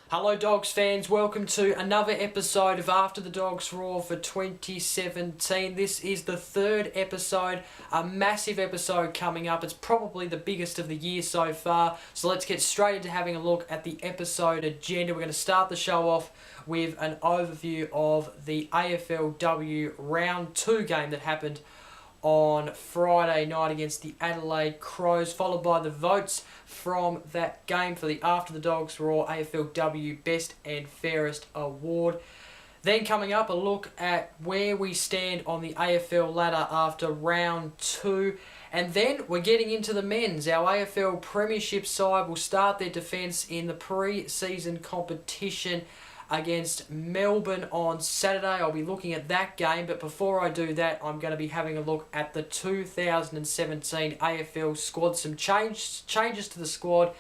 Hello Dogs fans, welcome to another episode of After the Dogs Roar for 2017. This is the third episode, a massive episode coming up. It's probably the biggest of the year so far. So let's get straight into having a look at the episode agenda. We're going to start the show off with an overview of the AFLW Round 2 game that happened on Friday night against the Adelaide Crows, followed by the votes from that game for the After the Dogs Roar AFLW Best and Fairest Award. Then coming up, a look at where we stand on the AFL ladder after Round 2. And then we're getting into the men's. Our AFL Premiership side will start their defence in the pre-season competition against Melbourne on Saturday. I'll be looking at that game, but before I do that, I'm going to be having a look at the 2017 AFL squad. Some changes to the squad,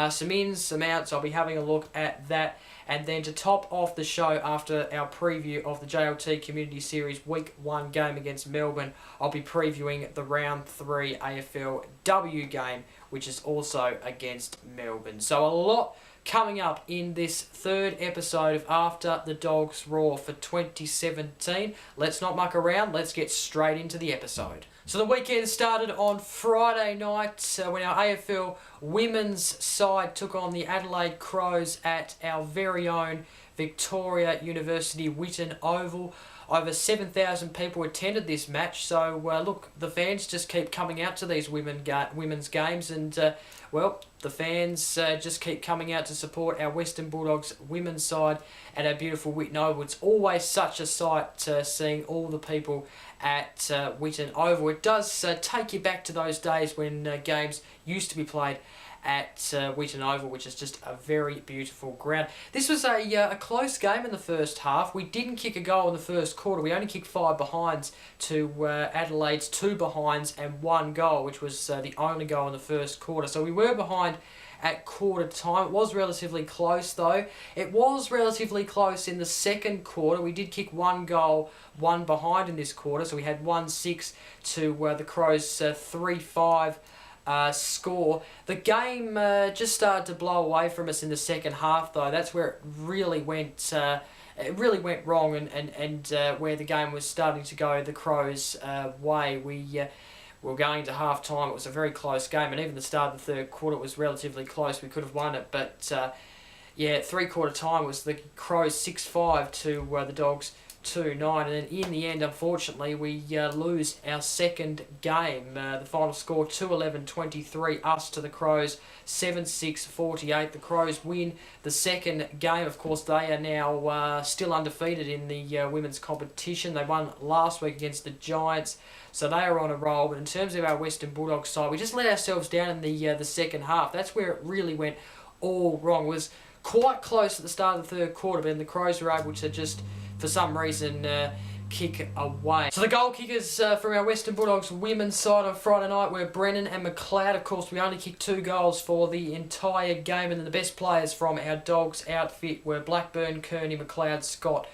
some ins, some outs. I'll be having a look at that. And then to top off the show, after our preview of the JLT Community Series Week 1 game against Melbourne, I'll be previewing the Round 3 AFLW game, which is also against Melbourne. So a lot coming up in this third episode of After the Dogs Roar for 2017. Let's not muck around, let's get straight into the episode. So the weekend started on Friday night when our AFL women's side took on the Adelaide Crows at our very own Victoria University Whitten Oval. Over 7,000 people attended this match, so look, the fans just keep coming out to these women's games, and well, the fans just keep coming out to support our Western Bulldogs women's side at our beautiful Whitten Oval. It's always such a sight seeing all the people at Whitten Oval. It does take you back to those days when games used to be played at Whitten Oval, which is just a very beautiful ground. This was a close game in the first half. We didn't kick a goal in the first quarter. We only kicked 5 behinds to Adelaide's 2 behinds and 1 goal, which was the only goal in the first quarter. So we were behind at quarter time. It was relatively close though. It was relatively close in the second quarter. We did kick 1 goal, 1 behind in this quarter. So we had 1-6 to the Crows' 3-5 score. The game just started to blow away from us in the second half though. That's where it really went wrong, and where the game was starting to go the Crows' way. We were going to half time. It was a very close game, and even the start of the third quarter was relatively close. We could have won it, but yeah, 3/4 time was the Crows 6-5 to the Dogs 2-9, and then in the end, unfortunately, we lose our second game. The final score 2-11-23, us to the Crows 7-6-48. The Crows win the second game. Of course, they are now still undefeated in the women's competition. They won last week against the Giants, so they are on a roll. But in terms of our Western Bulldogs side, we just let ourselves down in the second half. That's where it really went all wrong. It was quite close at the start of the third quarter, but then the Crows were able to just, for some reason, kick away. So the goal kickers from our Western Bulldogs women's side on Friday night were Brennan and McLeod. Of course, we only kicked 2 goals for the entire game, and then the best players from our Dogs outfit were Blackburn, Kearney, McLeod, Scott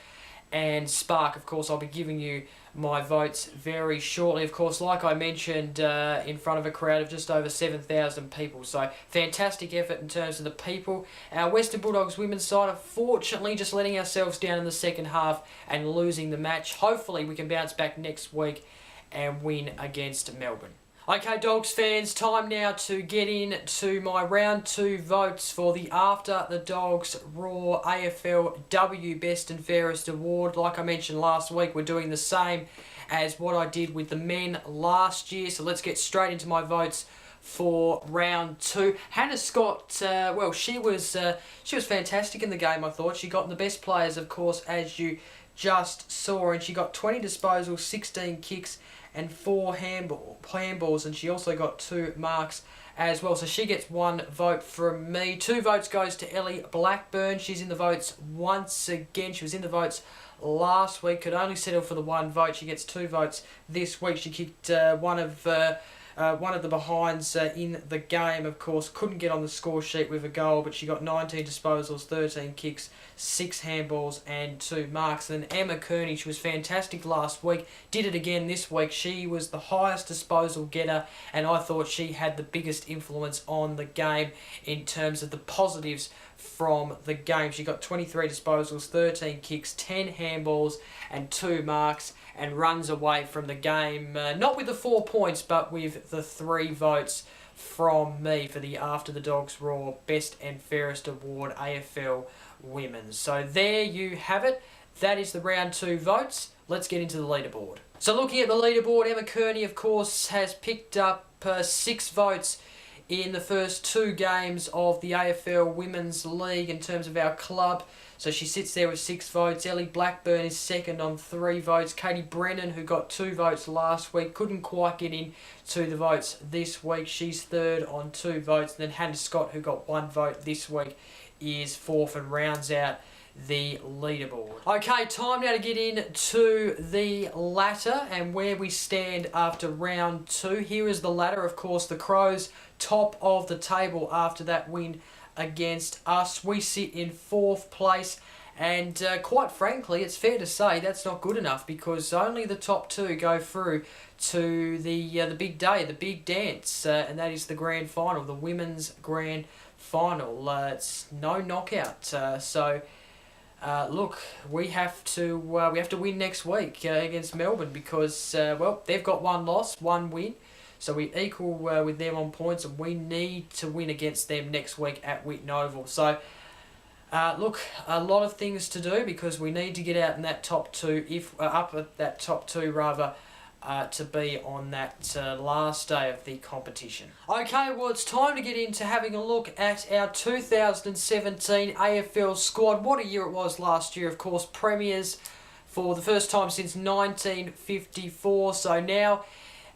and Spark. Of course, I'll be giving you my votes very shortly. Of course, like I mentioned, in front of a crowd of just over 7,000 people. So, fantastic effort in terms of the people. Our Western Bulldogs women's side, unfortunately, just letting ourselves down in the second half and losing the match. Hopefully, we can bounce back next week and win against Melbourne. Okay, Dogs fans, time now to get into my round 2 votes for the After the Dogs Roar AFLW Best and Fairest Award. Like I mentioned last week, we're doing the same as what I did with the men last year. So let's get straight into my votes for round 2. Hannah Scott, well, she was fantastic in the game, I thought. She got in the best players, of course, as you just saw, and she got 20 disposals, 16 kicks, and 4 handballs, and she also got 2 marks as well. So she gets 1 vote from me. 2 votes goes to Ellie Blackburn. She's in the votes once again. She was in the votes last week, could only settle for the 1 vote. She gets 2 votes this week. She kicked one of the behinds in the game, of course. Couldn't get on the score sheet with a goal, but she got 19 disposals, 13 kicks, 6 handballs and 2 marks. And then Emma Kearney, she was fantastic last week, did it again this week. She was the highest disposal getter, and I thought she had the biggest influence on the game in terms of the positives from the game. She got 23 disposals, 13 kicks, 10 handballs and 2 marks, and runs away from the game, not with the 4 points, but with the 3 votes from me for the After the Dogs Roar Best and Fairest Award AFL Women's. So there you have it. That is the round 2 votes. Let's get into the leaderboard. So looking at the leaderboard, Emma Kearney, of course, has picked up 6 votes in the first 2 games of the AFL Women's League in terms of our club. So she sits there with 6 votes. Ellie Blackburn is second on 3 votes. Katie Brennan, who got 2 votes last week, couldn't quite get in to the votes this week. She's third on 2 votes. And then Hannah Scott, who got 1 vote this week, is fourth and rounds out the leaderboard. Okay, time now to get into the ladder and where we stand after round 2. Here is the ladder. Of course, the Crows top of the table after that win against us. We sit in 4th place, and quite frankly, it's fair to say that's not good enough, because only the top 2 go through to the big day, the big dance, and that is the grand final, the women's grand final. It's no knockout, so look, we have to win next week against Melbourne, because well, they've got 1 loss, 1 win. So we equal with them on points, and we need to win against them next week at Whitten Oval. So, look, a lot of things to do, because we need to get out in that top 2, up at that top 2 rather, to be on that last day of the competition. Okay, well, it's time to get into having a look at our 2017 AFL squad. What a year it was last year, of course. Premiers for the first time since 1954. So now,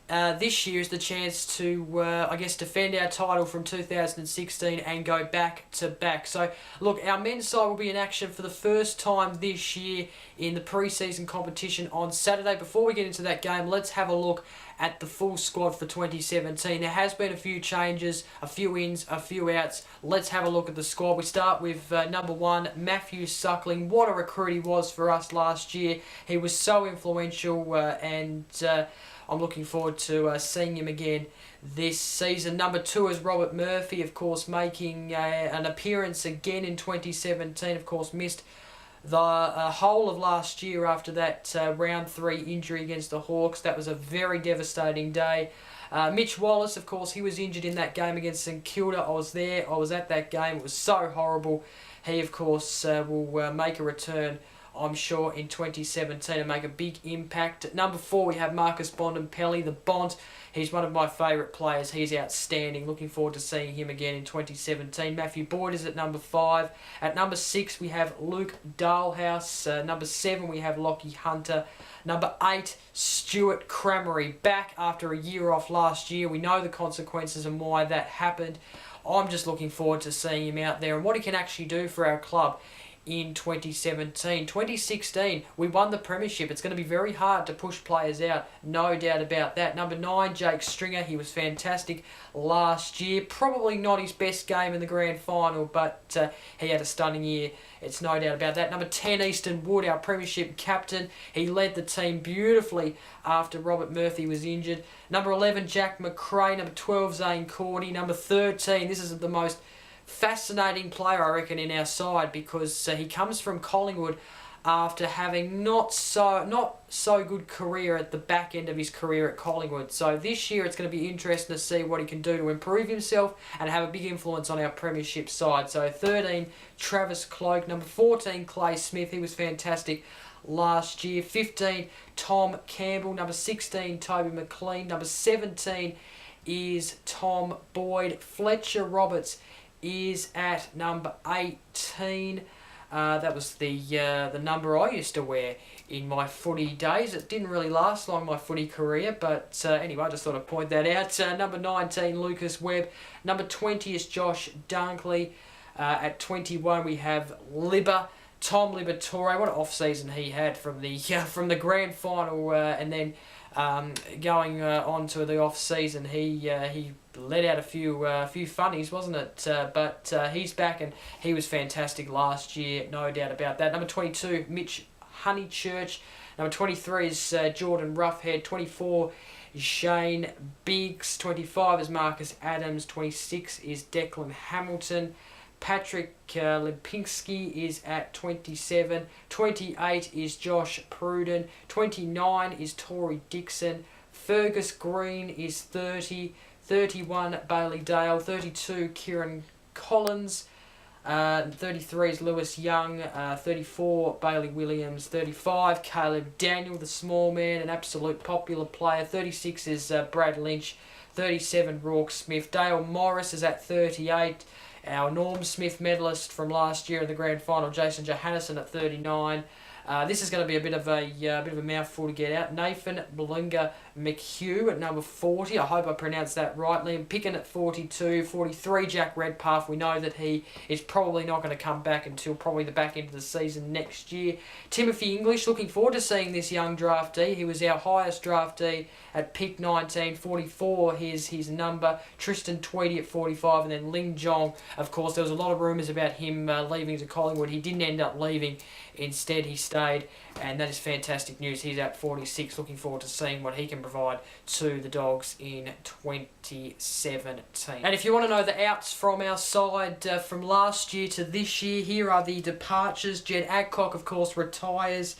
this year is the chance to, I guess, defend our title from 2016 and go back to back. So, look, our men's side will be in action for the first time this year in the pre-season competition on Saturday. Before we get into that game, let's have a look at the full squad for 2017. There has been a few changes, a few ins, a few outs. Let's have a look at the squad. We start with number 1, Matthew Suckling. What a recruit he was for us last year. He was so influential, and I'm looking forward to seeing him again this season. Number 2 is Robert Murphy, of course, making an appearance again in 2017. Of course, missed the whole of last year after that round 3 injury against the Hawks. That was a very devastating day. Mitch Wallace, of course, he was injured in that game against St Kilda. I was there. I was at that game. It was so horrible. He, of course, will make a return, I'm sure, in 2017 and make a big impact. At number 4, we have Marcus Bontempelli, the Bont. He's one of my favourite players. He's outstanding. Looking forward to seeing him again in 2017. Matthew Boyd is at number 5. At number 6, we have Luke Dalhouse. Number 7, we have Lockie Hunter. Number 8, Stuart Cramery, back after a year off last year. We know the consequences and why that happened. I'm just looking forward to seeing him out there and what he can actually do for our club in 2017. 2016, we won the premiership. It's going to be very hard to push players out, no doubt about that. Number 9, Jake Stringer. He was fantastic last year. Probably not his best game in the grand final, but he had a stunning year. It's no doubt about that. Number 10, Easton Wood, our premiership captain. He led the team beautifully after Robert Murphy was injured. Number 11, Jack McRae. Number 12, Zane Cordy. Number 13, this is the most fascinating player, I reckon, in our side, because he comes from Collingwood after having not so good career at the back end of his career at Collingwood. So this year it's going to be interesting to see what he can do to improve himself and have a big influence on our premiership side. So 13, Travis Cloak. Number 14, Clay Smith. He was fantastic last year. 15, Tom Campbell. Number 16, Toby McLean. Number 17, is Tom Boyd. Fletcher Roberts is at number 18. That was the number I used to wear in my footy days. It didn't really last long, my footy career, but anyway, I just thought I'd point that out. Number 19, Lucas Webb. Number 20 is Josh Dunkley. At 21, we have Tom Liberatore. What an off-season he had from the grand final, and then going on to the off-season, he let out a few funnies, wasn't it? But he's back, and he was fantastic last year, no doubt about that. Number 22, Mitch Honeychurch. Number 23 is Jordan Roughhead. 24 is Shane Biggs. 25 is Marcus Adams. 26 is Declan Hamilton. Patrick Lipinski is at 27. 28 is Josh Pruden. 29 is Tory Dixon. Fergus Green is 30. 31 Bailey Dale. 32 Kieran Collins. 33 is Lewis Young. 34 Bailey Williams. 35 Caleb Daniel, the small man, an absolute popular player. 36 is Brad Lynch. 37 Rourke Smith. Dale Morris is at 38. Our Norm Smith medalist from last year in the grand final, Jason Johannesson, at 39. This is going to be a bit of a mouthful to get out. Nathan Blunga McHugh at number 40. I hope I pronounced that right. Liam Picken at 42. 43, Jack Redpath. We know that he is probably not going to come back until probably the back end of the season next year. Timothy English, looking forward to seeing this young draftee. He was our highest draftee at pick 19. 44, his number. Tristan Tweedy at 45. And then Ling Jong, of course, there was a lot of rumours about him leaving to Collingwood. He didn't end up leaving. Instead, he stayed, and that is fantastic news. He's at 46. Looking forward to seeing what he can provide to the Dogs in 2017. And if you want to know the outs from our side from last year to this year, here are the departures. Jed Adcock, of course, retires.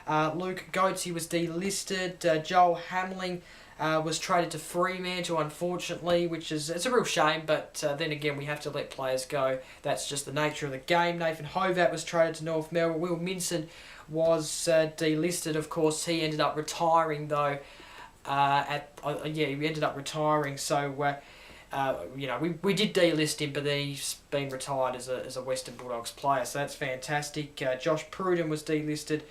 Luke Goatsy was delisted. Joel Hamling was traded to Fremantle, unfortunately, it's a real shame, but then again, we have to let players go. That's just the nature of the game. Nathan Hovat was traded to North Melbourne. Will Minson was delisted, of course. He ended up retiring, though. He ended up retiring, so we did delist him, but then he's been retired as a Western Bulldogs player, so that's fantastic. Josh Pruden was delisted.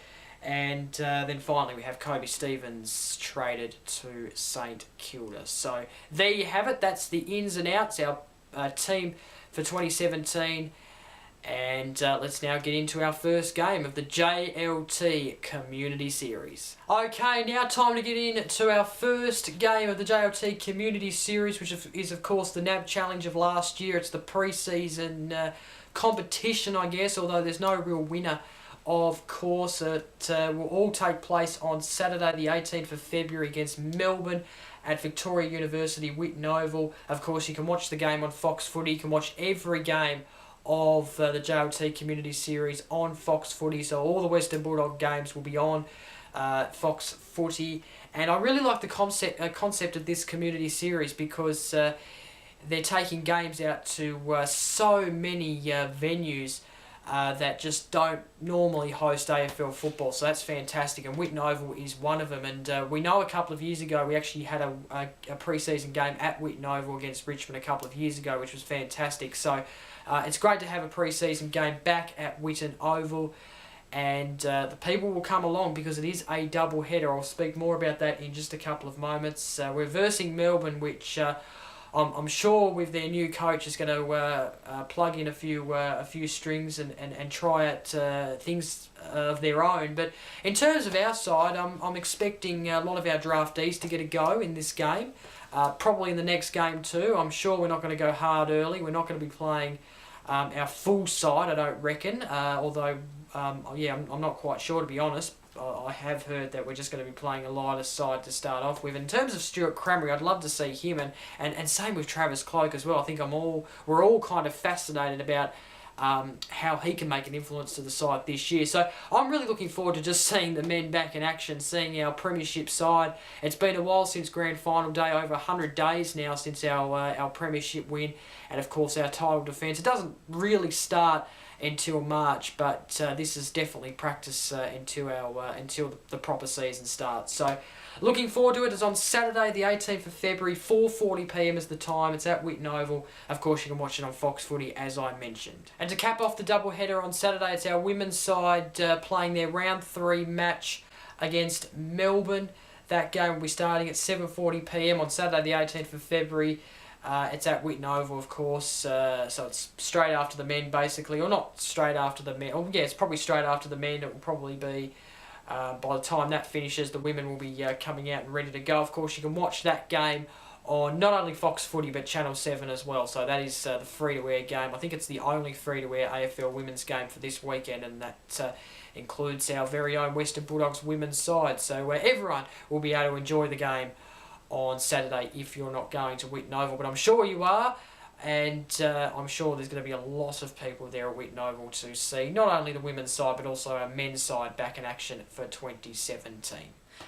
And then finally we have Kobe Stevens traded to St Kilda. So there you have it. That's the ins and outs, our team for 2017. And let's now get into our first game of the JLT Community Series. Okay, now time to get into our first game of the JLT Community Series, which is of course the NAB Challenge of last year. It's the pre-season competition, I guess, although there's no real winner. Of course, it will all take place on Saturday the 18th of February against Melbourne at Victoria University, Whitten Oval. Of course, you can watch the game on Fox Footy. You can watch every game of the JLT Community Series on Fox Footy. So all the Western Bulldog games will be on Fox Footy. And I really like the concept of this Community Series because they're taking games out to so many venues that just don't normally host AFL football, so that's fantastic, and Whitten Oval is one of them. And we know a couple of years ago we actually had a pre-season game at Whitten Oval against Richmond a couple of years ago, which was fantastic. So it's great to have a pre-season game back at Whitten Oval, and the people will come along because it is a double header. I'll speak more about that in just a couple of moments. We're versing Melbourne, which I'm sure with their new coach is going to plug in a few strings and try out things of their own. But in terms of our side, I'm expecting a lot of our draftees to get a go in this game. Probably in the next game too. I'm sure we're not going to go hard early. We're not going to be playing our full side, I don't reckon. Although, I'm not quite sure, to be honest. I have heard that we're just going to be playing a lighter side to start off with. In terms of Stuart Crameri, I'd love to see him, and same with Travis Cloak as well. I think we're all kind of fascinated about how he can make an influence to the side this year. So I'm really looking forward to just seeing the men back in action, seeing our premiership side. It's been a while since grand final day, over 100 days now since our premiership win, and of course our title defence. It doesn't really start until March, but this is definitely practice until the proper season starts. So looking forward to it. It's on Saturday the 18th of February, 4:40pm is the time. It's at Whitten Oval. Of course, you can watch it on Fox Footy, as I mentioned. And to cap off the doubleheader on Saturday, it's our women's side playing their round 3 match against Melbourne. That game will be starting at 7:40pm on Saturday the 18th of February. It's at Whitten Oval, of course, so it's straight after the men, basically, or not straight after the men. Oh, yeah, it's probably straight after the men. It will probably be, by the time that finishes, the women will be coming out and ready to go. Of course, you can watch that game on not only Fox Footy, but Channel 7 as well. So that is the free-to-air game. I think it's the only free-to-air AFL women's game for this weekend, and that includes our very own Western Bulldogs women's side. So everyone will be able to enjoy the game on Saturday if you're not going to Whitten Oval, but I'm sure you are, and I'm sure there's going to be a lot of people there at Whitten Oval to see not only the women's side but also our men's side back in action for 2017.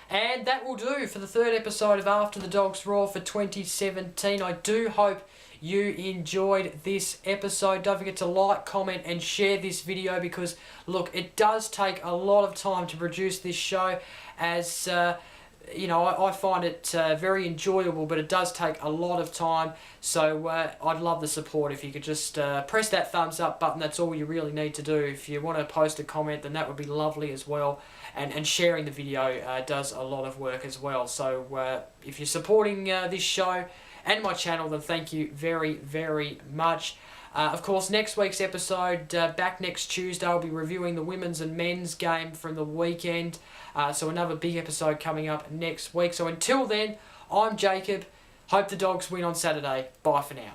And that will do for the third episode of After the Dogs Roar for 2017. I do hope you enjoyed this episode. Don't forget to like, comment and share this video, because look, it does take a lot of time to produce this show, as you know, I find it very enjoyable, but it does take a lot of time. So I'd love the support. If you could just press that thumbs up button, that's all you really need to do. If you want to post a comment, then that would be lovely as well. And sharing the video does a lot of work as well. So if you're supporting this show and my channel, then thank you very, very much. Of course, next week's episode, back next Tuesday, I'll be reviewing the women's and men's game from the weekend. So another big episode coming up next week. So until then, I'm Jacob. Hope the Dogs win on Saturday. Bye for now.